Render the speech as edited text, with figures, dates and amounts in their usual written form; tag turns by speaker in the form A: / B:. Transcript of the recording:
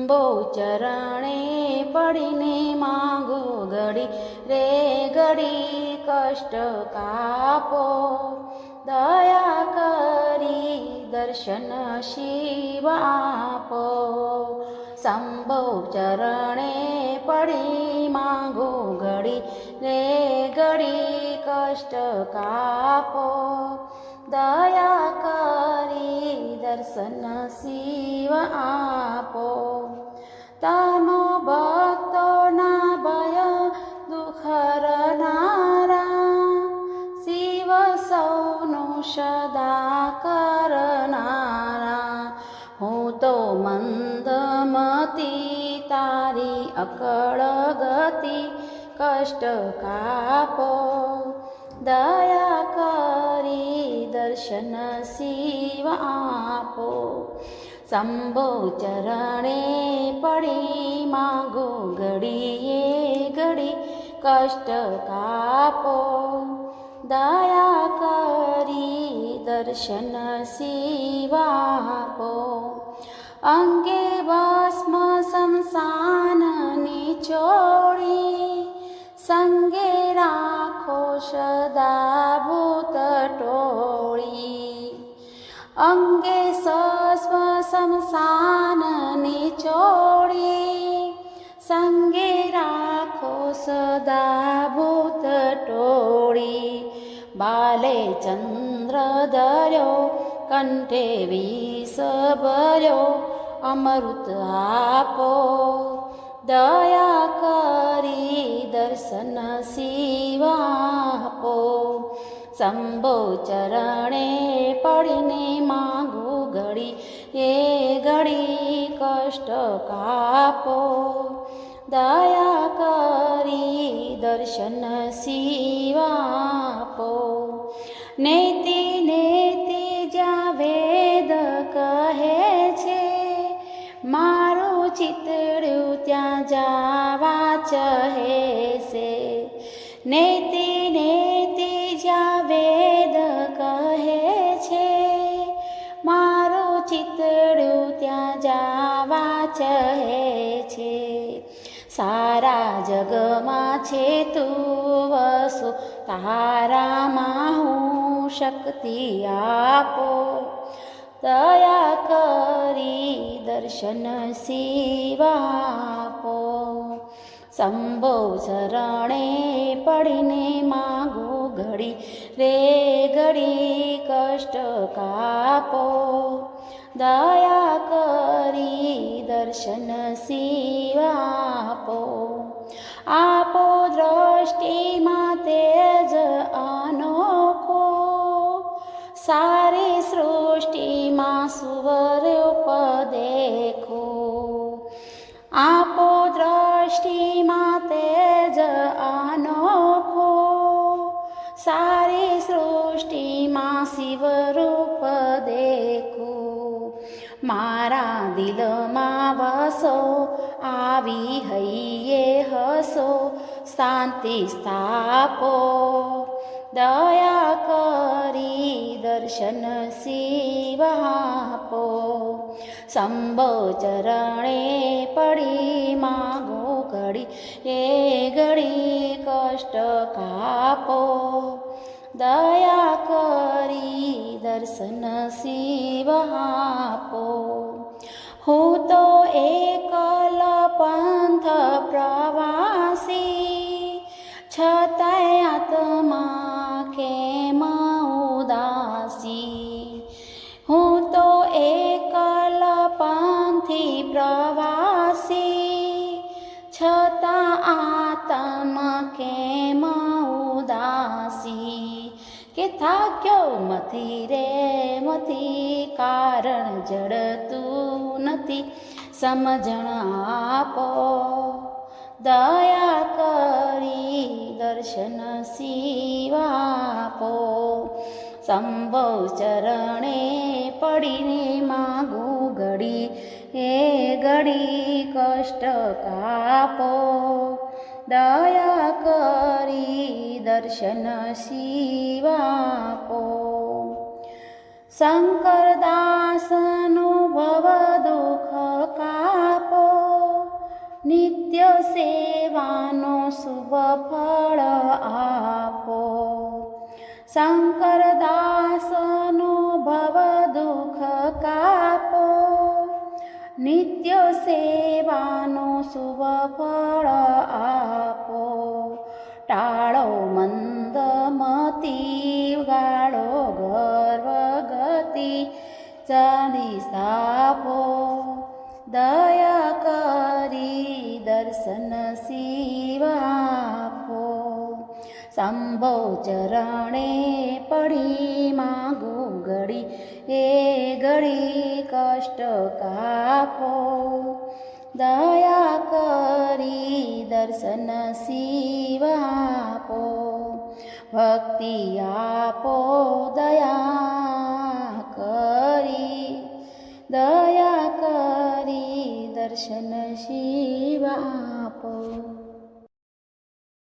A: શંભો ચરણે પડીને માંગો ઘડી રે ઘડી કષ્ટ કાપો, દયા કરી દર્શન શિવ આપો. શંભો ચરણે પડી માંગો ઘડી રે ઘડી કષ્ટ કાપો, દયા કરી દર્શન શિવ આપો. તમો ભક્તોના ભય દુઃખ હરનારા, શિવ સૌનું સદા કરનારા. હું તો મંદમતી તારી અકળ ગતિ, કષ્ટ કાપો, દયા કરી દર્શન શિવ આપો. શંભો ચરણે પડી માંગો ઘડીએ ઘડી કષ્ટ કાપો, દયા કરી દર્શન શિવ આપો. અંગે ભસ્મ શમશાનની ચોળી, સંગે રાખો સદા ભૂત ટોળી. અંગે સસ્વ શમશાનની ચોળી, સંગે રાખો સદા ભૂત ટોળી. બાલે ચંદ્ર ધર્યો, કંઠે વિષ ભર્યો, અમૃત આપો, દયા કરી દર્શન શિવ આપો. શંભો ચરણે પડીને માંગો ઘડી એ ઘડી કષ્ટ કાપો, દયા કરી દર્શન શિવ આપો. નેતિ નેતિ જ્યાં વેદ કહે છે, મારું ચિતડ્યું ત્યાં જાવા ચહે છે. નેતિ નેતિ જ્યાં વેદ કહે છે, મારું ચિતડ્યું ત્યાં જાવા ચહે છે. સારા જગમાં છે તું વસો, તારામાં હું શક્તિ આપો, દયા કરી દર્શન શિવ આપો. શંભો ચરણે પડીને માંગો ઘડી રે ઘડી કષ્ટ કાપો, દયા કરી દર્શન શિવ આપો. આપો દ્રષ્ટિમાં તેજ અનોખો, સારી સૃષ્ટિમાં સુવરૂપ દેખો. આપો દ્રષ્ટિમાં તેજ અનોખો, સારી સૃષ્ટિમાં શિવરૂપ દેખો. મારા દિલમાં વસો, આવી હૈયે હસો, શાંતિ સ્થાપો, દયા કરી દર્શન શિવ આપો. શંભો ચરણે પડી માંગો ઘડી એ ઘડી કષ્ટ કાપો, દયા કરી દર્શન શિવ આપો. હું તો એકલ પંથ પ્રવાસી, છતાંય આત્મા કેમ ઉદાસી. હું તો એકલ પંથી પ્રવાસી, છતાં આત્મા કેમ ઉદાસી. કે થાક્યો મથી રે મથી, કારણ જડતું નથી, સમજણ આપો, દયા કરી દર્શન શિવ આપો. શંભો ચરણે પડીને માંગો ઘડી એ ઘડી કષ્ટ કાપો, દયા કરી દર્શન શિવ આપો. શંકરદાસનું ભવ દુઃખ કાપો, શુભ ફળ આપો. શંકરદાસનો ભવ દુઃખ કાપો, નિત્ય સેવાનો શુભ ફળ આપો. ટાળો મંદમતી, ગાળો ગર્વ ગતિ, ચાલીસાપો. દયા કરી દર્શન શિવ આપો. શંભો ચરણે પડી માગો ઘડી, એ ઘડી કષ્ટ કાપો. દયા કરી દર્શન શિવ આપો. ભક્તિ આપો દયા કરી, દયા કરી દર્શન શિવ આપો.